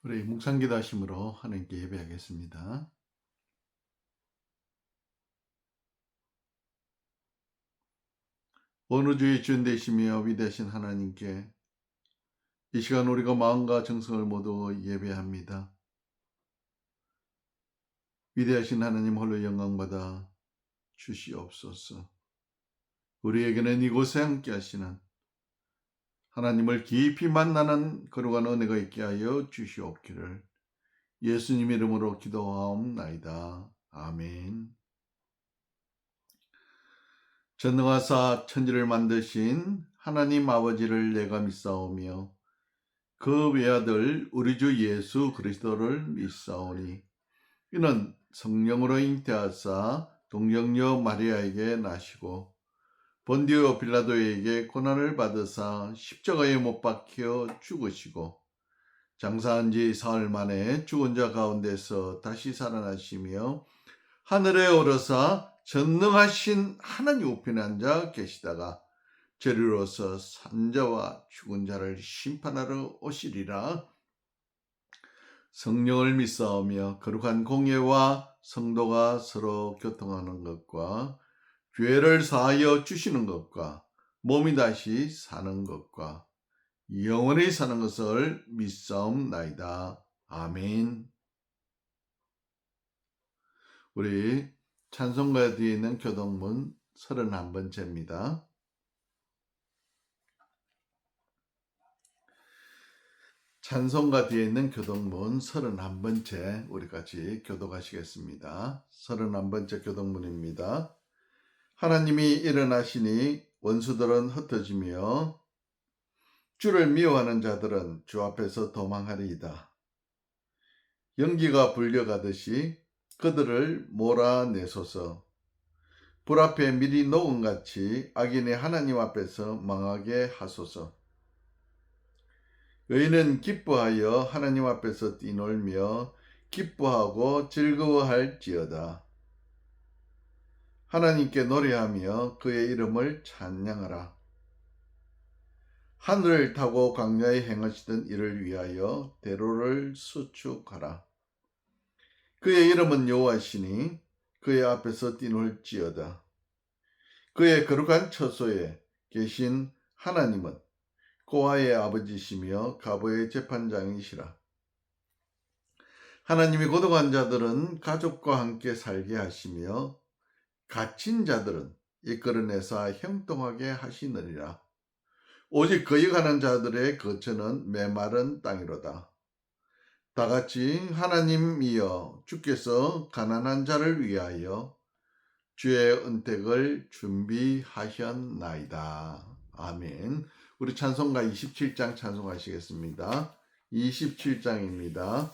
우리 묵상기도하심으로 하나님께 예배하겠습니다. 어느 주의 주인 되시며 위대하신 하나님께 이 시간 우리가 마음과 정성을 모두 예배합니다. 위대하신 하나님 홀로 영광받아 주시옵소서. 우리에게는 이곳에 함께 하시는 하나님을 깊이 만나는 거룩한 은혜가 있게 하여 주시옵기를 예수님 이름으로 기도하옵나이다. 아멘. 전능하사 천지를 만드신 하나님 아버지를 내가 믿사오며 그 외아들 우리 주 예수 그리스도를 믿사오니 이는 성령으로 잉태하사 동정녀 마리아에게 나시고 본디오 빌라도에게 고난을 받으사 십자가에 못 박혀 죽으시고 장사한 지 사흘 만에 죽은 자 가운데서 다시 살아나시며 하늘에 오르사 전능하신 하나님 우편에 앉아 계시다가 저리로서 산자와 죽은 자를 심판하러 오시리라. 성령을 믿사오며 거룩한 공예와 성도가 서로 교통하는 것과 죄를 사하여 주시는 것과 몸이 다시 사는 것과 영원히 사는 것을 믿사옵나이다. 아멘. 우리 찬송가 뒤에 있는 교동문 31번째입니다. 찬송가 뒤에 있는 교동문 31번째 우리 같이 교독하시겠습니다. 31번째 교동문입니다. 하나님이 일어나시니 원수들은 흩어지며 주를 미워하는 자들은 주 앞에서 도망하리이다. 연기가 불려가듯이 그들을 몰아내소서. 불 앞에 미리 녹음같이 악인이 하나님 앞에서 망하게 하소서. 의인은 기뻐하여 하나님 앞에서 뛰놀며 기뻐하고 즐거워할지어다. 하나님께 노래하며 그의 이름을 찬양하라. 하늘을 타고 광야에 행하시던 이를 위하여 대로를 수축하라. 그의 이름은 여호와시니 그의 앞에서 뛰놀지어다. 그의 거룩한 처소에 계신 하나님은 고아의 아버지시며 가보의 재판장이시라. 하나님이 고독한 자들은 가족과 함께 살게 하시며 갇힌 자들은 이끌어내사 형통하게 하시느니라. 오직 거역하는 자들의 거처는 메마른 땅이로다. 다같이 하나님이여 주께서 가난한 자를 위하여 주의 은택을 준비하셨나이다. 아멘. 우리 찬송가 27장 찬송하시겠습니다. 27장입니다.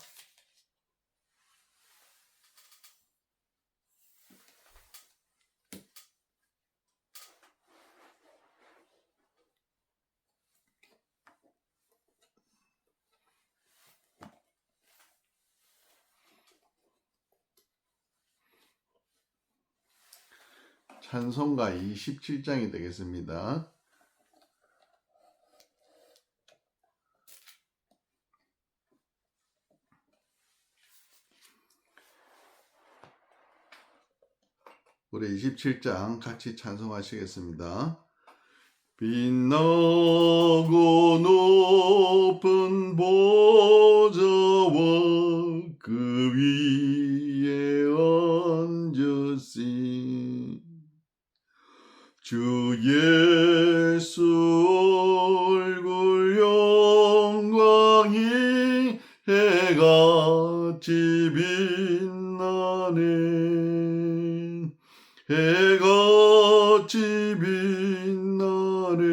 찬송가 27장이 되겠습니다. 우리 27장 같이 찬송하시겠습니다. 빛나고 높은 보좌와 그 위에 앉으신 주 예수 얼굴 영광이 해같이 빛나네. 해같이 빛나네.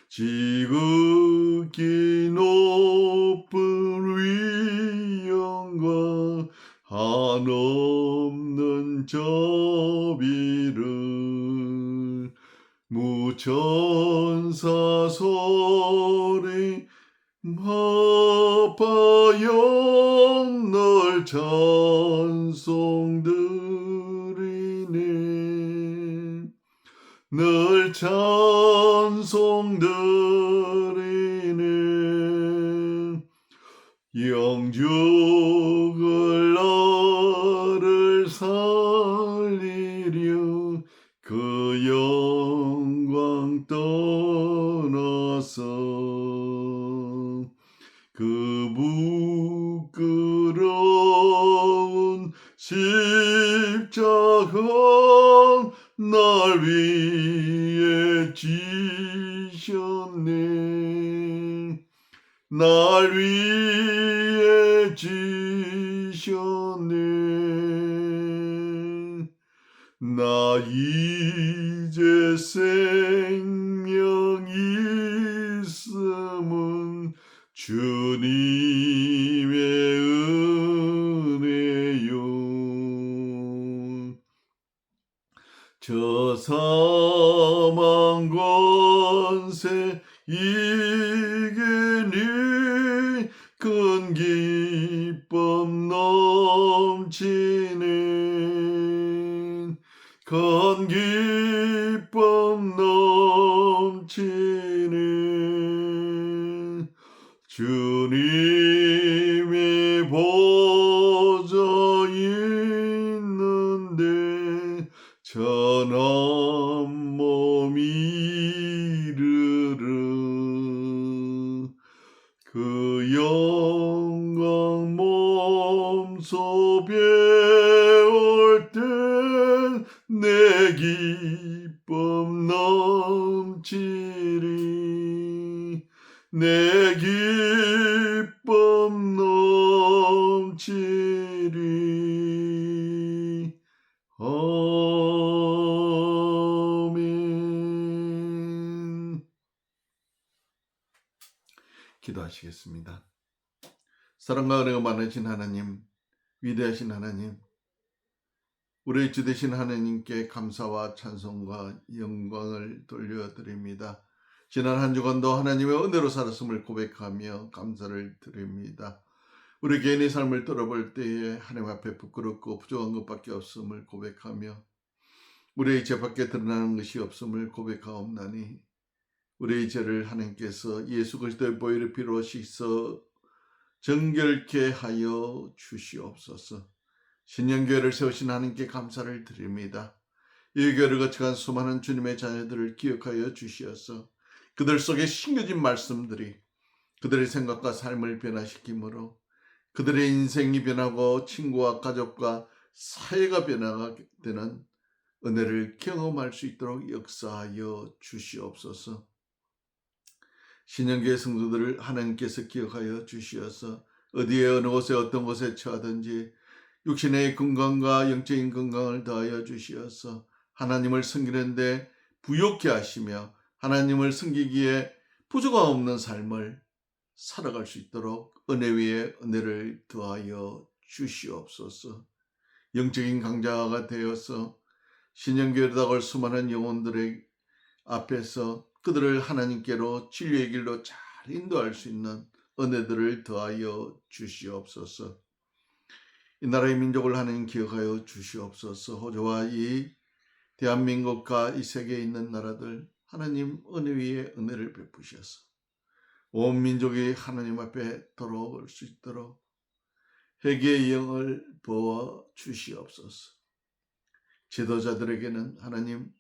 지극히 높은 위엄과 한없는 자비를 무천사 소리 마파여 널 찬송드리네. 널 찬송드리네. 영적을 나를 살리려 그 영광 떠나서 그 부끄러운 십자가 날 위해 지셨네. 날 위해 지셨네. 나 이제 생명 있음은 주님의 은혜요. 저 사망 권세 이기니 큰 기쁨 넘치네. 큰 기쁨 넘치네. 주님의 보좌 있는데 전한 몸 이르르 그 영광 몸소 배울 땐 내 기쁨 넘치리. 내 기쁨 넘치리. 아멘. 기도하시겠습니다. 사랑과 은혜가 많으신 하나님, 위대하신 하나님, 우리의 주 되신 하나님께 감사와 찬송과 영광을 돌려드립니다. 지난 한 주간도 하나님의 은혜로 살았음을 고백하며 감사를 드립니다. 우리 개인의 삶을 돌아볼 때에 하나님 앞에 부끄럽고 부족한 것밖에 없음을 고백하며 우리의 죄 밖에 드러나는 것이 없음을 고백하옵나니 우리의 죄를 하나님께서 예수 그리스도의 보혈의 피로 씻어 정결케 하여 주시옵소서. 신년교회를 세우신 하나님께 감사를 드립니다. 이 교회를 거쳐간 수많은 주님의 자녀들을 기억하여 주시어서 그들 속에 심겨진 말씀들이 그들의 생각과 삶을 변화시키므로 그들의 인생이 변하고 친구와 가족과 사회가 변화가 되는 은혜를 경험할 수 있도록 역사하여 주시옵소서. 신년교회 성도들을 하나님께서 기억하여 주시어서 어디에 어느 곳에 어떤 곳에 처하든지 육신의 건강과 영적인 건강을 더하여 주시어서 하나님을 섬기는데 부욕케 하시며 하나님을 섬기기에 부족함 없는 삶을 살아갈 수 있도록 은혜 위에 은혜를 더하여 주시옵소서. 영적인 강자가 되어서 신년교회로 다가올 수많은 영혼들의 앞에서 그들을 하나님께로 진리의 길로 잘 인도할 수 있는 은혜들을 더하여 주시옵소서. 이 나라의 민족을 하나님 기억하여 주시옵소서. 호주와 이 대한민국과 이 세계에 있는 나라들 하나님 은혜 위에 은혜를 베푸셔서 온 민족이 하나님 앞에 돌아올 수 있도록 회개의 영을 부어 주시옵소서. 지도자들에게는 하나님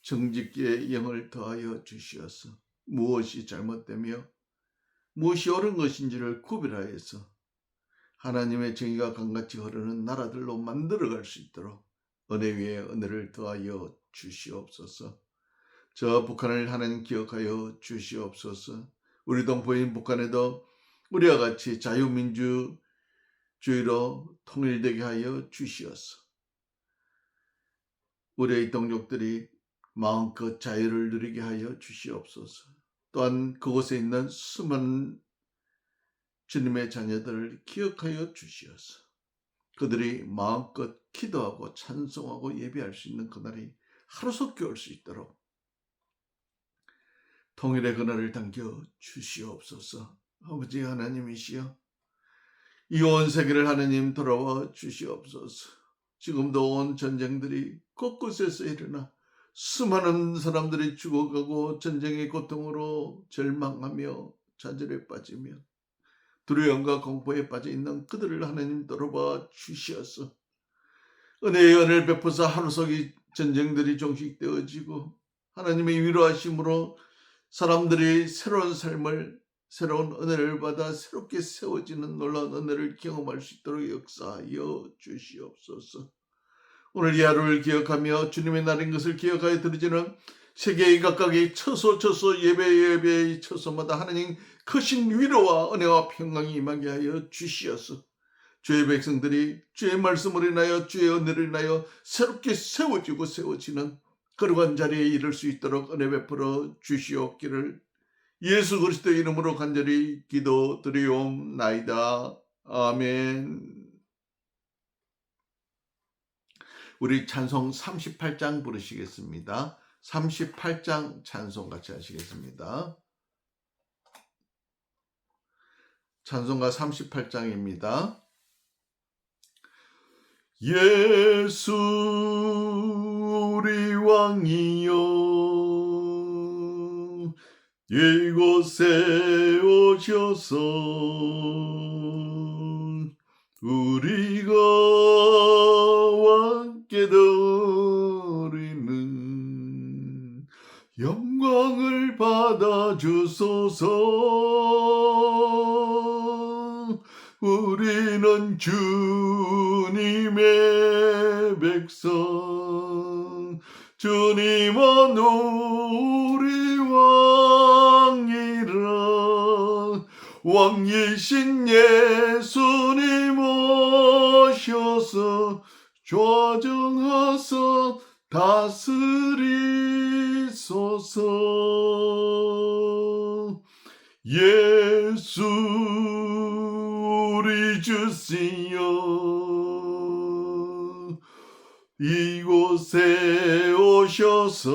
정직의 영을 더하여 주시어서 무엇이 잘못되며 무엇이 옳은 것인지를 구별하여서 하나님의 정의가 강같이 흐르는 나라들로 만들어갈 수 있도록 은혜 위에 은혜를 더하여 주시옵소서. 저 북한을 하나님 기억하여 주시옵소서. 우리 동포인 북한에도 우리와 같이 자유민주주의로 통일되게 하여 주시옵소서. 우리의 동족들이 마음껏 자유를 누리게 하여 주시옵소서. 또한 그곳에 있는 수많은 주님의 자녀들을 기억하여 주시옵소서. 그들이 마음껏 기도하고 찬송하고 예배할 수 있는 그날이 하루속히 올 수 있도록 통일의 그날을 당겨 주시옵소서. 아버지 하나님이시여, 이 온 세계를 하나님 돌아와 주시옵소서. 지금도 온 전쟁들이 곳곳에서 일어나 수많은 사람들이 죽어가고 전쟁의 고통으로 절망하며 좌절에 빠지며 두려움과 공포에 빠져 있는 그들을 하나님 돌아봐 주시어서 은혜의 은혜를 베푸사 하루속히 전쟁들이 종식되어지고 하나님의 위로하심으로 사람들이 새로운 삶을, 새로운 은혜를 받아 새롭게 세워지는 놀라운 은혜를 경험할 수 있도록 역사하여 주시옵소서. 오늘 이 하루를 기억하며 주님의 날인 것을 기억하여 드리지는 세계의 각각의 처소 예배의 처소마다 하나님 크신 위로와 은혜와 평강이 임하게 하여 주시어서 주의 백성들이 주의 말씀을 인하여 주의 은혜를 인하여 새롭게 세워지고 세워지는 거룩한 자리에 이를 수 있도록 은혜 베풀어 주시옵기를 예수 그리스도의 이름으로 간절히 기도드리옵나이다. 아멘. 우리 찬송 38장 부르시겠습니다. 38장 찬송 같이 하시겠습니다. 찬송가 38장입니다. 예수 우리 왕이여 이곳에 오셔서 우리가 왕께 드리는 영광을 받아 주소서. 우리는 주님의 백성, 주님은 우리 왕이라. 왕이신 예수님 오셔서 좌정하사 다스리소서. 예수 우리 주시여 이곳에 오셔서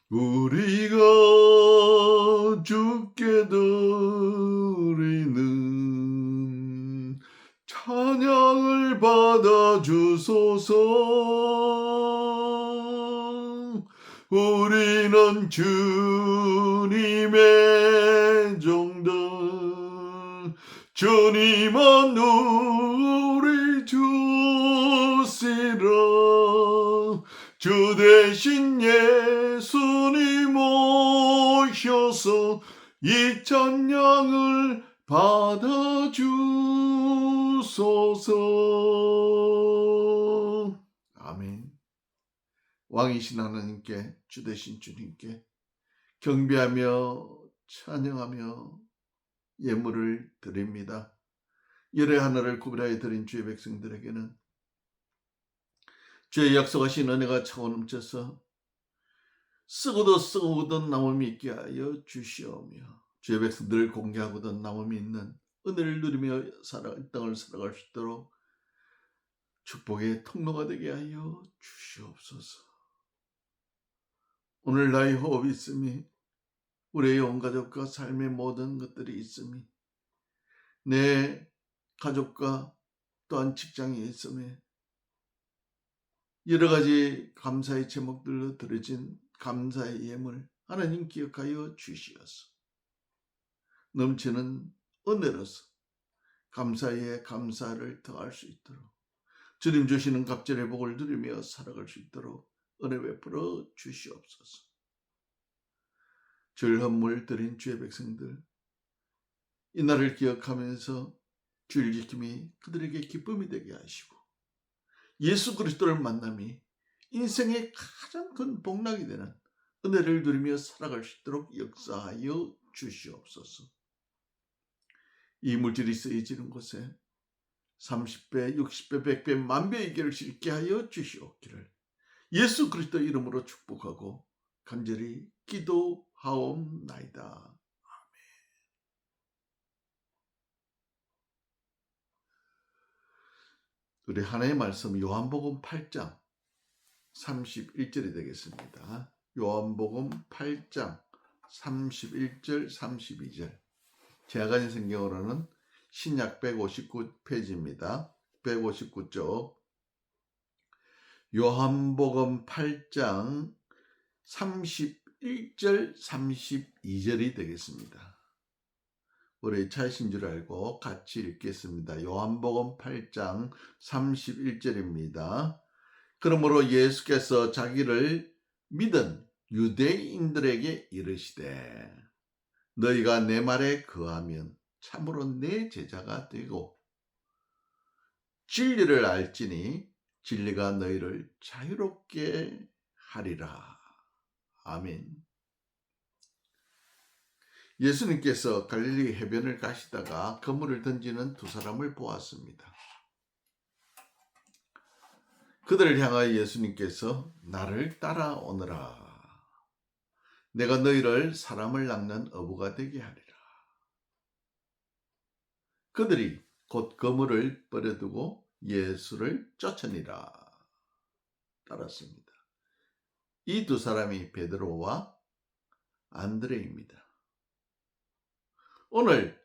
우리가 주께 드리는 찬양을 받아 주소서. 우리는 주님의 종들, 주님은 우리 주시라. 주 대신 예수님 오셔서 이 찬양을 받아 주소서. 아멘. 왕이신 하나님께, 주 되신 주님께 경배하며 찬양하며 예물을 드립니다. 열의 하나를 구별하여 드린 주의 백성들에게는 주의 약속하신 은혜가 차고 넘쳐서 쓰고도 쓰고도 남음이 있게 하여 주시오며 주의 백성들을 공개하고도 남음이 있는 은혜를 누리며 이 땅을 살아갈 수 있도록 축복의 통로가 되게 하여 주시옵소서. 오늘 나의 호흡이 있음이, 우리의 온 가족과 삶의 모든 것들이 있음이, 내 가족과 또한 직장에 있음에 여러 가지 감사의 제목들로 드려진 감사의 예물 하나님 기억하여 주시어서 넘치는 은혜로서 감사에 감사를 더할 수 있도록 주님 주시는 갑절의 복을 누리며 살아갈 수 있도록 은혜 베풀어 주시옵소서. 주일 헌물 드린 주의 백성들 이 날을 기억하면서 주일 지킴이 그들에게 기쁨이 되게 하시고 예수 그리스도를 만남이 인생의 가장 큰 복락이 되는 은혜를 누리며 살아갈 수 있도록 역사하여 주시옵소서. 이 물질이 쓰여지는 곳에 30배, 60배, 100배, 만배의 결을 있게 하여 주시옵기를 예수 그리스도 이름으로 축복하고 간절히 기도하옵나이다. 우리 하나님의 말씀 요한복음 8장 31절이 되겠습니다. 요한복음 8장 31절 32절 제가 가진 성경으로는 신약 159페이지입니다. 159쪽 요한복음 8장 31 31절 32절이 되겠습니다. 우리 찾으신 줄 알고 같이 읽겠습니다. 요한복음 8장 31절입니다. 그러므로 예수께서 자기를 믿은 유대인들에게 이르시되 너희가 내 말에 거하면 참으로 내 제자가 되고 진리를 알지니 진리가 너희를 자유롭게 하리라. 아멘. 예수님께서 갈릴리 해변을 가시다가 그물을 던지는 두 사람을 보았습니다. 그들을 향하여 예수님께서 나를 따라오너라. 내가 너희를 사람을 낚는 어부가 되게 하리라. 그들이 곧 그물을 버려두고 예수를 쫓으니라. 따랐습니다. 이 두 사람이 베드로와 안드레입니다. 오늘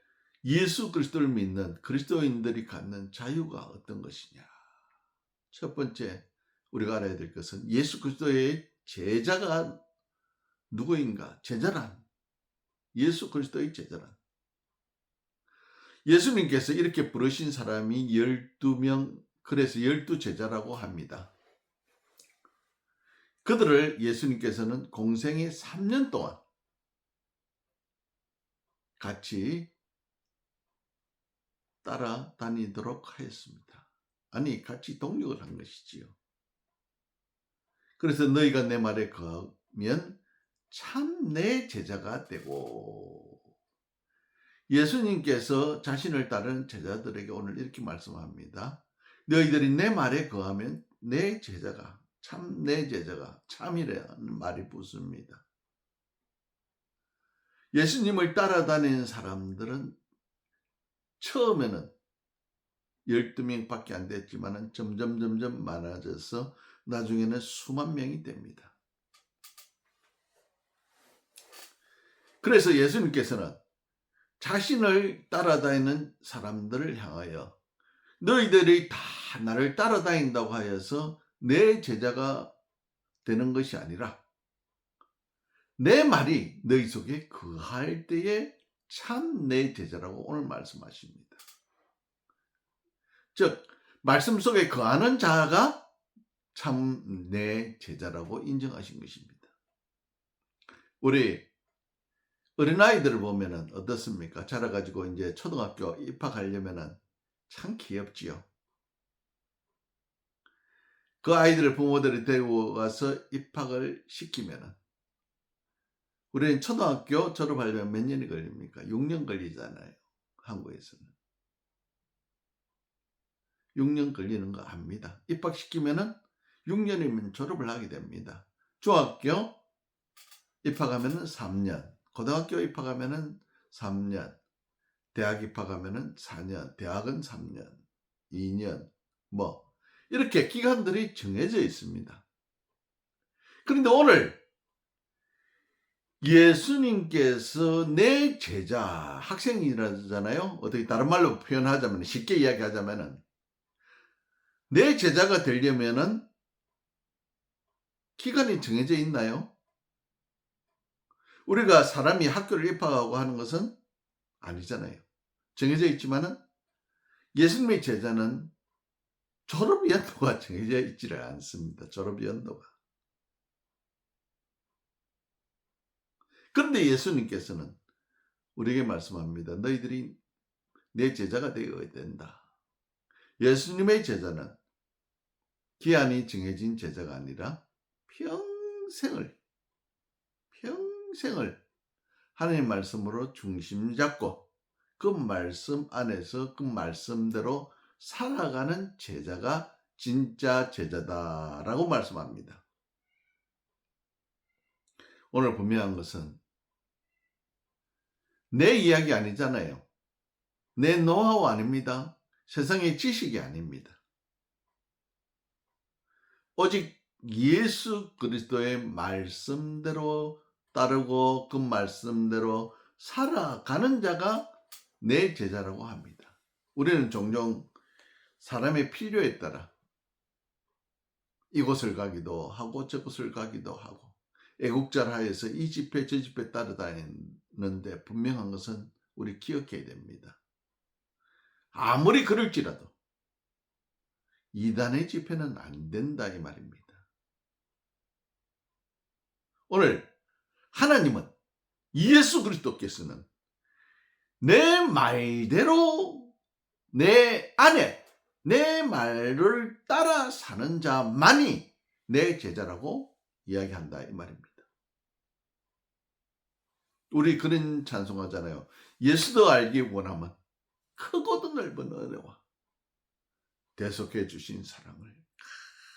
예수 그리스도를 믿는 그리스도인들이 갖는 자유가 어떤 것이냐. 첫 번째 우리가 알아야 될 것은 예수 그리스도의 제자가 누구인가? 제자란, 예수 그리스도의 제자란, 예수님께서 이렇게 부르신 사람이 12명, 그래서 12제자라고 합니다. 그들을 예수님께서는 공생의 3년 동안 같이 따라다니도록 하였습니다. 아니, 같이 동력을 한 것이지요. 그래서 너희가 내 말에 거하면 참 내 제자가 되고, 예수님께서 자신을 따르는 제자들에게 오늘 이렇게 말씀합니다. 너희들이 내 말에 거하면 내 제자가, 참 내 제자가, 참이라는 말이 붙습니다. 예수님을 따라다니는 사람들은 처음에는 12명밖에 안 됐지만 점점 많아져서 나중에는 수만 명이 됩니다. 그래서 예수님께서는 자신을 따라다니는 사람들을 향하여 너희들이 다 나를 따라다닌다고 하여서 내 제자가 되는 것이 아니라 내 말이 너희 속에 거할 때에 참 내 제자라고 오늘 말씀하십니다. 즉 말씀 속에 거하는 자가 참 내 제자라고 인정하신 것입니다. 우리 어린아이들을 보면은 어떻습니까? 자라가지고 이제 초등학교 입학하려면은 참 귀엽지요. 그 아이들을 부모들이 데리고 가서 입학을 시키면은 우리는 초등학교 졸업하려면 몇 년이 걸립니까? 6년 걸리잖아요. 한국에서는. 6년 걸리는 거 압니다. 입학시키면은 6년이면 졸업을 하게 됩니다. 중학교 입학하면은 3년, 고등학교 입학하면은 3년, 대학 입학하면은 4년, 대학은 3년, 2년, 이렇게 기간들이 정해져 있습니다. 그런데 오늘 예수님께서 내 제자, 학생이라잖아요. 어떻게 다른 말로 표현하자면, 쉽게 이야기하자면은 내 제자가 되려면은 기간이 정해져 있나요? 우리가 사람이 학교를 입학하고 하는 것은 아니잖아요. 정해져 있지만은 예수님의 제자는 졸업 연도가 정해져 있지를 않습니다. 졸업 연도가. 그런데 예수님께서는 우리에게 말씀합니다. 너희들이 내 제자가 되어야 된다. 예수님의 제자는 기한이 정해진 제자가 아니라 평생을 하나님 말씀으로 중심 잡고 그 말씀 안에서 그 말씀대로 살아가는 제자가 진짜 제자다라고 말씀합니다. 오늘 분명한 것은 내 이야기 아니잖아요. 내 노하우 아닙니다. 세상의 지식이 아닙니다. 오직 예수 그리스도의 말씀대로 따르고 그 말씀대로 살아가는 자가 내 제자라고 합니다. 우리는 종종 사람의 필요에 따라 이곳을 가기도 하고 저곳을 가기도 하고 애국자를 하여서 이 집회 저 집회 따라다니는데 분명한 것은 우리 기억해야 됩니다. 아무리 그럴지라도 이단의 집회는 안 된다 이 말입니다. 오늘 하나님은 예수 그리스도께서는 내 말대로 내 안에 내 말을 따라 사는 자만이 내 제자라고 이야기한다 이 말입니다. 우리 그런 찬송하잖아요. 예수도 알기 원하면 크고도 넓은 은혜와 대속해 주신 사랑을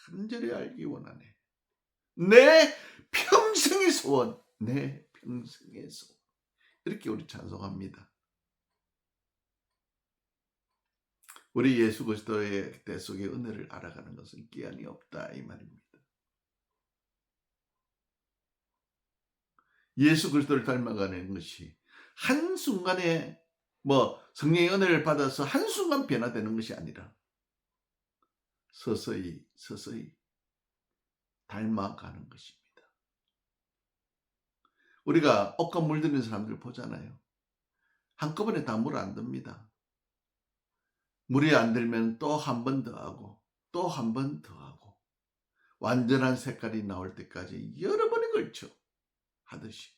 간절히 알기 원하네. 내 평생의 소원, 내 평생의 소원. 이렇게 우리 찬송합니다. 우리 예수 그리스도의 대속의 은혜를 알아가는 것은 기한이 없다 이 말입니다. 예수 그리스도를 닮아가는 것이 한순간에 성령의 은혜를 받아서 한순간 변화되는 것이 아니라 서서히 닮아가는 것입니다. 우리가 옷과 물드는 사람들 보잖아요. 한꺼번에 다 물 안 듭니다. 물이 안 들면 또 한 번 더 하고 또 한 번 더 하고 완전한 색깔이 나올 때까지 여러 번에 걸쳐 하듯이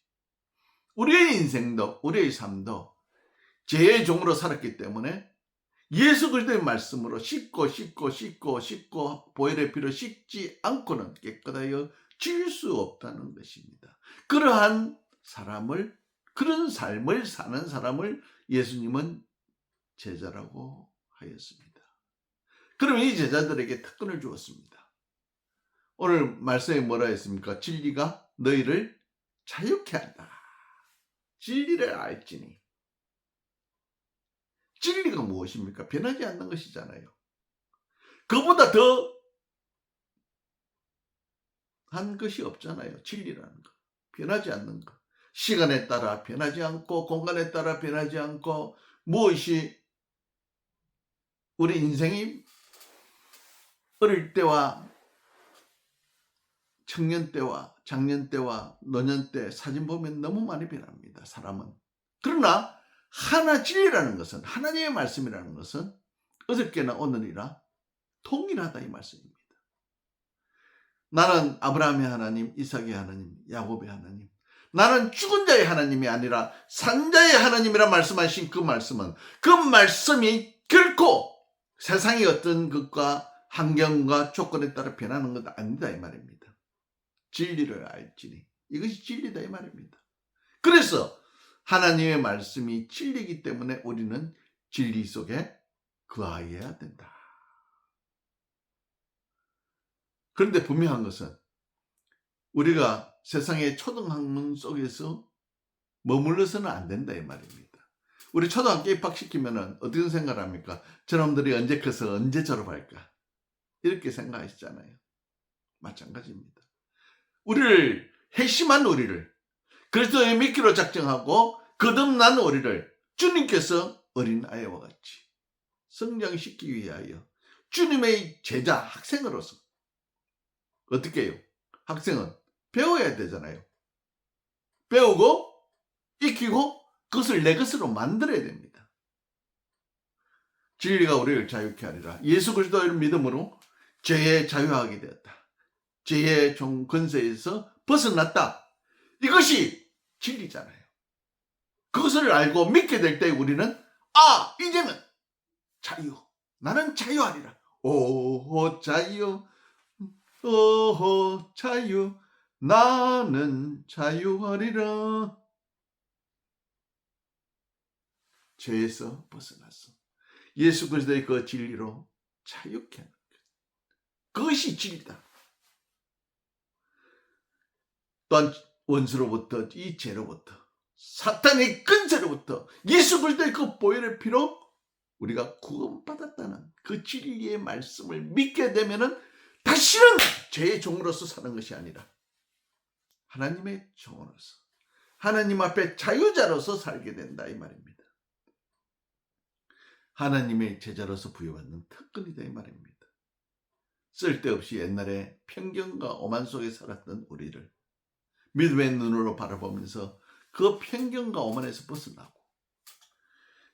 우리의 인생도 우리의 삶도 죄의 종으로 살았기 때문에 예수 그리스도의 말씀으로 씻고 보혈의 피로 씻지 않고는 깨끗하여 질 수 없다는 것입니다. 그러한 사람을 그런 삶을 사는 사람을 예수님은 제자라고 하였습니다. 그러면 이 제자들에게 특권을 주었습니다. 오늘 말씀에 뭐라 했습니까? 진리가 너희를 자유케 한다. 진리를 알지니. 진리가 무엇입니까? 변하지 않는 것이잖아요. 그보다 더 한 것이 없잖아요. 진리라는 거. 변하지 않는 것. 시간에 따라 변하지 않고 공간에 따라 변하지 않고 무엇이 우리 인생이 어릴 때와 청년 때와 장년 때와 노년 때 사진 보면 너무 많이 변합니다. 사람은. 그러나 하나 진리라는 것은 하나님의 말씀이라는 것은 어저께나 오늘이나 동일하다 이 말씀입니다. 나는 아브라함의 하나님, 이삭의 하나님, 야곱의 하나님. 나는 죽은 자의 하나님이 아니라 산 자의 하나님이라 말씀하신 그 말씀은 그 말씀이 결코 세상의 어떤 것과 환경과 조건에 따라 변하는 것 아니다 이 말입니다. 진리를 알지니 이것이 진리다 이 말입니다. 그래서 하나님의 말씀이 진리이기 때문에 우리는 진리 속에 거하여야 된다. 그런데 분명한 것은 우리가 세상의 초등학문 속에서 머물러서는 안 된다 이 말입니다. 우리 초등학교 입학시키면 어떻게 생각합니까? 저놈들이 언제 커서 언제 졸업할까? 이렇게 생각하시잖아요. 마찬가지입니다. 우리를 핵심한 우리를 그리스도의 미끼로 작정하고 거듭난 우리를 주님께서 어린아이와 같이 성장시키기 위하여 주님의 제자 학생으로서 어떻게 해요? 학생은 배워야 되잖아요. 배우고 익히고 그것을 내 것으로 만들어야 됩니다. 진리가 우리를 자유케 하리라. 예수 그리스도를 믿음으로 죄에 자유하게 되었다. 죄의 종 권세에서 벗어났다. 이것이 진리잖아요. 그것을 알고 믿게 될 때 우리는 이제는 자유. 나는 자유하리라. 오 자유. 오 자유. 나는 자유하리라. 죄에서 벗어났어. 예수 그리스도의 그 진리로 자유케 하는 것. 그것이 진리다. 또한 원수로부터 이 죄로부터 사탄의 근세로부터 예수 그리스도의 그 보혈의 피로 우리가 구원받았다는 그 진리의 말씀을 믿게 되면은 다시는 죄의 종으로서 사는 것이 아니라 하나님의 종으로서 하나님 앞에 자유자로서 살게 된다 이 말입니다. 하나님의 제자로서 부여받는 특권이다 이 말입니다. 쓸데없이 옛날에 편견과 오만 속에 살았던 우리를 믿음의 눈으로 바라보면서 그 편견과 오만에서 벗어나고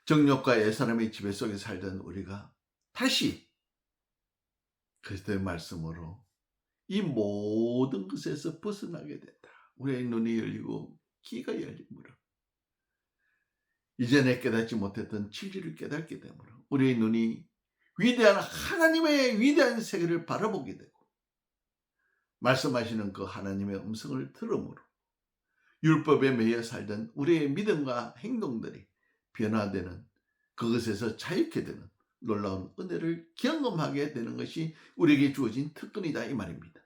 정욕과 옛사람의 지배 속에 살던 우리가 다시 그리스도의 말씀으로 이 모든 것에서 벗어나게 된다. 우리의 눈이 열리고 귀가 열리므로 이전에 깨닫지 못했던 진리를 깨닫게 되므로 우리의 눈이 위대한 하나님의 위대한 세계를 바라보게 되고 말씀하시는 그 하나님의 음성을 들음으로 율법에 매여 살던 우리의 믿음과 행동들이 변화되는 그것에서 자유케 되는 놀라운 은혜를 경험하게 되는 것이 우리에게 주어진 특권이다 이 말입니다.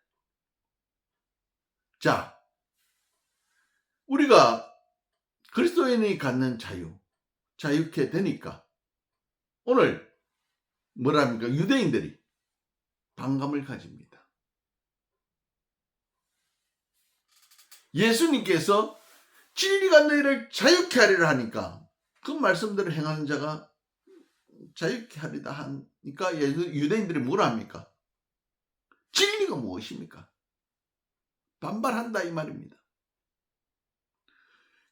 자, 우리가 그리스도인이 갖는 자유케 되니까 오늘 뭐랍니까? 유대인들이 반감을 가집니다. 예수님께서 진리가 너희를 자유케 하리라 하니까 그 말씀대로 행하는 자가 자유케 하리다 하니까 유대인들이 뭐라 합니까? 진리가 무엇입니까? 반발한다 이 말입니다.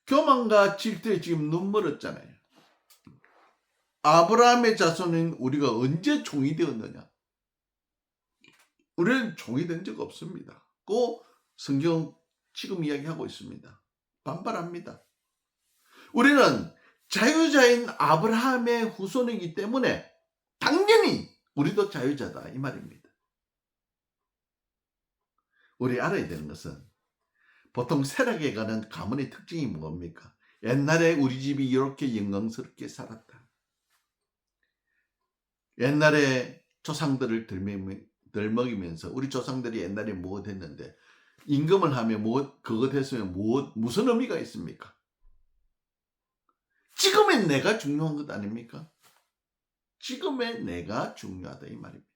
교만과 질투에 지금 눈 멀었잖아요. 아브라함의 자손인 우리가 언제 종이 되었느냐? 우리는 종이 된 적 없습니다. 그 성경 지금 이야기하고 있습니다. 반발합니다. 우리는 자유자인 아브라함의 후손이기 때문에 당연히 우리도 자유자다 이 말입니다. 우리 알아야 되는 것은 보통 세락에 가는 가문의 특징이 뭡니까? 옛날에 우리 집이 이렇게 영광스럽게 살았다. 옛날에 조상들을 덜먹이면서 우리 조상들이 옛날에 무엇 했는데 임금을 하면 그것 했으면 무슨 의미가 있습니까? 지금의 내가 중요한 것 아닙니까? 지금의 내가 중요하다 이 말입니다.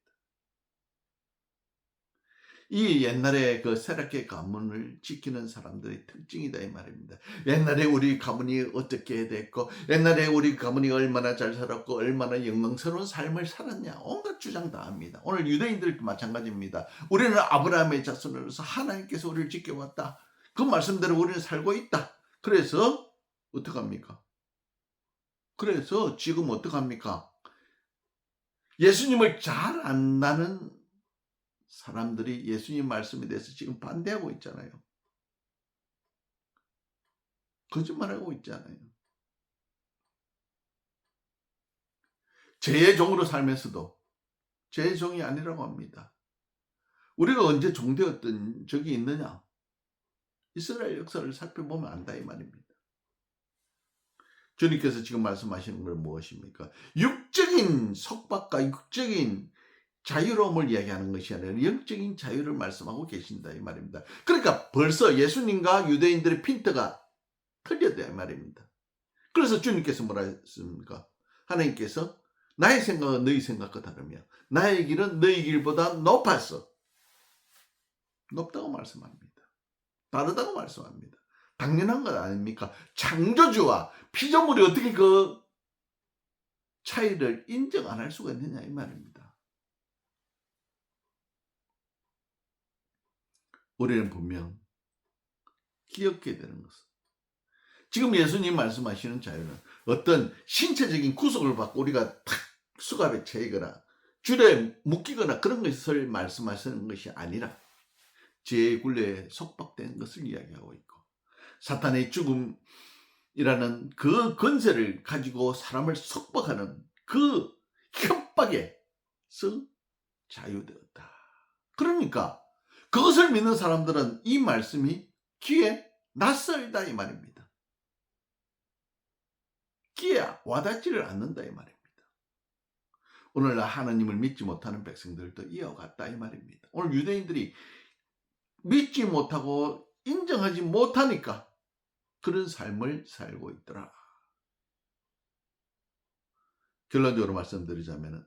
이 옛날에 그 세라케 가문을 지키는 사람들의 특징이다 이 말입니다. 옛날에 우리 가문이 어떻게 됐고 옛날에 우리 가문이 얼마나 잘 살았고 얼마나 영광스러운 삶을 살았냐 온갖 주장 다 합니다. 오늘 유대인들도 마찬가지입니다. 우리는 아브라함의 자손으로서 하나님께서 우리를 지켜왔다. 그 말씀대로 우리는 살고 있다. 그래서 어떡합니까? 그래서 지금 어떡합니까? 예수님을 잘 안다는 사람들이 예수님 말씀에 대해서 지금 반대하고 있잖아요. 거짓말하고 있잖아요. 죄의 종으로 살면서도 죄의 종이 아니라고 합니다. 우리가 언제 종되었던 적이 있느냐? 이스라엘 역사를 살펴보면 안다 이 말입니다. 주님께서 지금 말씀하시는 건 무엇입니까? 육적인 속박과 육적인 자유로움을 이야기하는 것이 아니라 영적인 자유를 말씀하고 계신다 이 말입니다. 그러니까 벌써 예수님과 유대인들의 핀트가 틀렸다 이 말입니다. 그래서 주님께서 뭐라 했습니까? 하나님께서 나의 생각은 너희 생각과 다르며 나의 길은 너희 길보다 높았어. 높다고 말씀합니다. 다르다고 말씀합니다. 당연한 것 아닙니까? 창조주와 피조물이 어떻게 그 차이를 인정 안 할 수가 있느냐 이 말입니다. 우리는 분명 기억해야 되는 것은 지금 예수님 말씀하시는 자유는 어떤 신체적인 구속을 받고 우리가 탁 수갑에 채이거나 줄에 묶이거나 그런 것을 말씀하시는 것이 아니라 죄의 굴레에 속박된 것을 이야기하고 있고 사탄의 죽음이라는 그 권세를 가지고 사람을 속박하는 그 협박에서 자유되었다. 그러니까 그것을 믿는 사람들은 이 말씀이 귀에 낯설다 이 말입니다. 귀에 와닿지를 않는다 이 말입니다. 오늘날 하나님을 믿지 못하는 백성들도 이어갔다 이 말입니다. 오늘 유대인들이 믿지 못하고 인정하지 못하니까 그런 삶을 살고 있더라. 결론적으로 말씀드리자면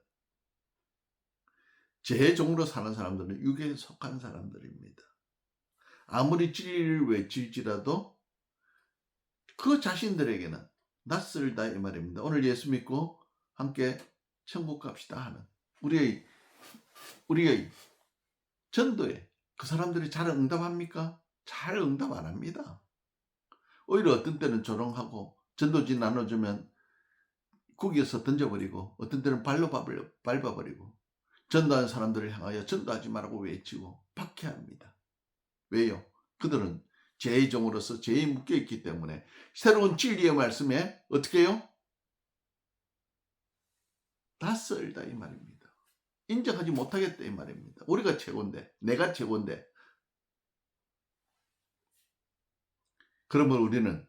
제 종으로 사는 사람들은 육에 속한 사람들입니다. 아무리 진리를 외칠지라도 그 자신들에게는 낯설다 이 말입니다. 오늘 예수 믿고 함께 천국 갑시다 하는 우리의 전도에 그 사람들이 잘 응답합니까? 잘 응답 안 합니다. 오히려 어떤 때는 조롱하고 전도지 나눠주면 구겨서 던져버리고 어떤 때는 발로 밟아버리고 전도하는 사람들을 향하여 전도하지 말라고 외치고 박해합니다. 왜요? 그들은 죄의 종으로서 죄에 묶여있기 때문에 새로운 진리의 말씀에 어떻게 해요? 낯설다 이 말입니다. 인정하지 못하겠다 이 말입니다. 우리가 최고인데, 내가 최고인데. 그러면 우리는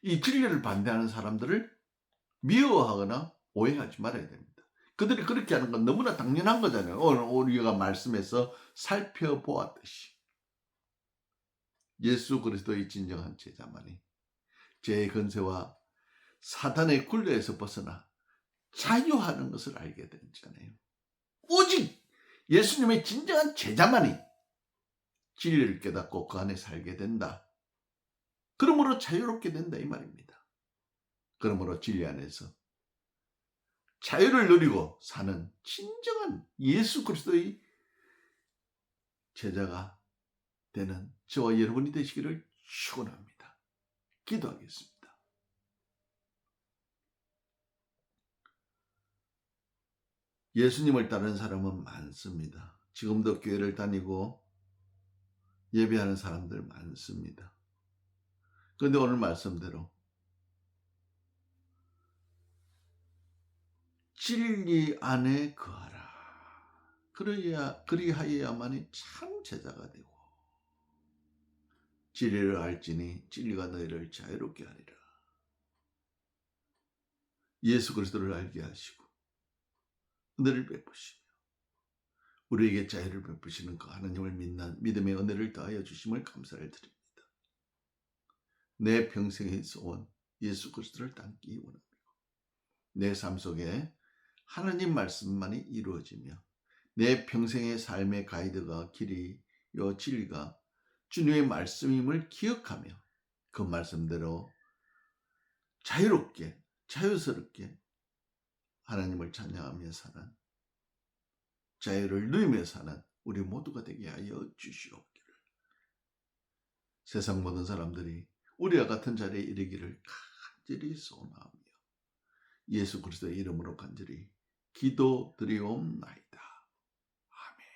이 진리를 반대하는 사람들을 미워하거나 오해하지 말아야 됩니다. 그들이 그렇게 하는 건 너무나 당연한 거잖아요. 오늘 우리가 말씀에서 살펴보았듯이 예수 그리스도의 진정한 제자만이 죄의 권세와 사단의 굴레에서 벗어나 자유하는 것을 알게 되잖아요. 오직 예수님의 진정한 제자만이 진리를 깨닫고 그 안에 살게 된다. 그러므로 자유롭게 된다 이 말입니다. 그러므로 진리 안에서 자유를 누리고 사는 진정한 예수 그리스도의 제자가 되는 저와 여러분이 되시기를 축원합니다. 기도하겠습니다. 예수님을 따르는 사람은 많습니다. 지금도 교회를 다니고 예배하는 사람들 많습니다. 그런데 오늘 말씀대로 진리 안에 거하라. 그리하여야만이 참 제자가 되고 진리를 알지니 진리가 너희를 자유롭게 하리라. 예수 그리스도를 알게 하시고 은혜를 베푸시며 우리에게 자유를 베푸시는 그 하나님을 믿는 믿음의 은혜를 더하여 주심을 감사를 드립니다. 내 평생의 소원 예수 그리스도를 닮기 원합니다. 내 삶 속에 하나님 말씀만이 이루어지며 내 평생의 삶의 가이드가 길이요 진리가 주님의 말씀임을 기억하며 그 말씀대로 자유롭게 자유스럽게 하나님을 찬양하며 사는 자유를 누리며 사는 우리 모두가 되게 하여 주시옵기를. 세상 모든 사람들이 우리와 같은 자리에 이르기를 간절히 소원하며 예수 그리스도의 이름으로 간절히 기도드리옵나이다. 아멘.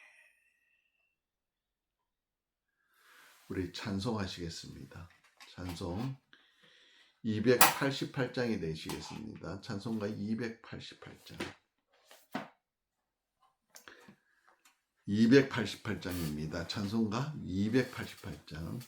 우리 찬송하시겠습니다. 찬송 288장이 되시겠습니다. 찬송가 288장. 288장입니다. 찬송가 288장.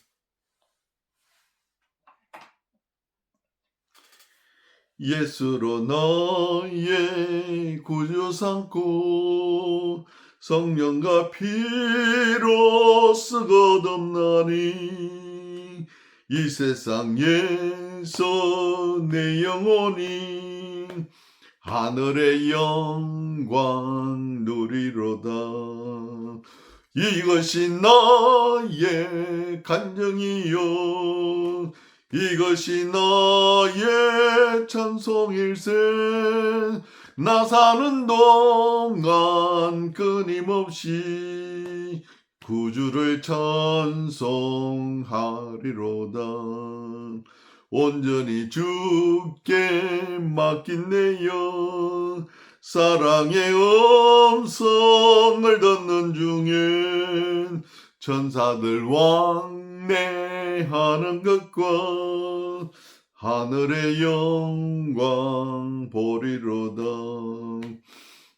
예수로 너의 구주 삼고 성령과 피로 쓰거듭나니 이 세상에서 내 영혼이 하늘의 영광 누리로다. 이것이 나의 간증이요 이것이 나의 찬송일세. 나 사는 동안 끊임없이 구주를 찬송하리로다. 온전히 주께 맡긴 내 영 사랑의 음성을 듣는 중엔 천사들 왕래하는 것과 하늘의 영광 보리로다.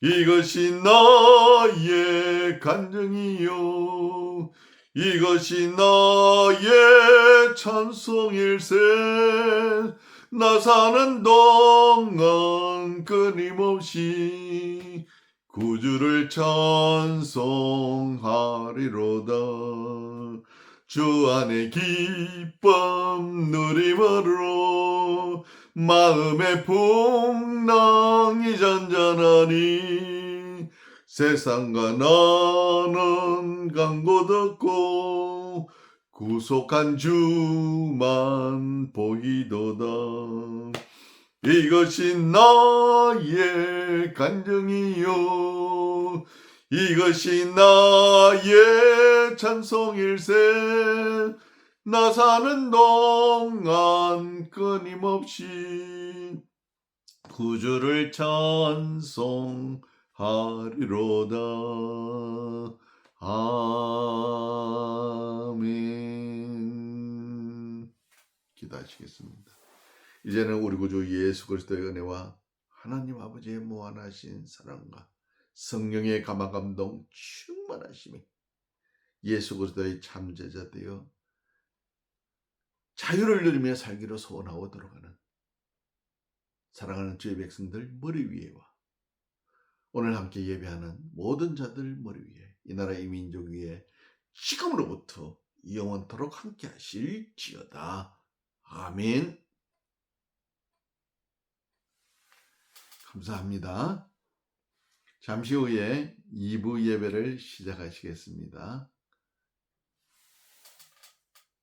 이것이 나의 간증이요 이것이 나의 찬송일세. 나 사는 동안 끊임없이 구주를 찬송하리로다. 주 안에 기쁨 누림으로 마음의 풍랑이 잔잔하니 세상과 나는 간곳 없고 구속한 주만 보이도다. 이것이 나의 간증이요 이것이 나의 찬송일세. 나 사는 동안 끊임없이 구주를 찬송하리로다. 아멘. 기도하시겠습니다. 이제는 우리 구주 예수 그리스도의 은혜와 하나님 아버지의 무한하신 사랑과 성령의 감화감동 충만하심이 예수 그리스도의 참제자 되어 자유를 누리며 살기로 소원하고 들어가는 사랑하는 주의 백성들 머리 위에와 오늘 함께 예배하는 모든 자들 머리 위에 이 나라 이 민족 위에 지금으로부터 영원토록 함께 하실지어다. 아멘. 감사합니다. 잠시 후에 2부 예배를 시작하시겠습니다.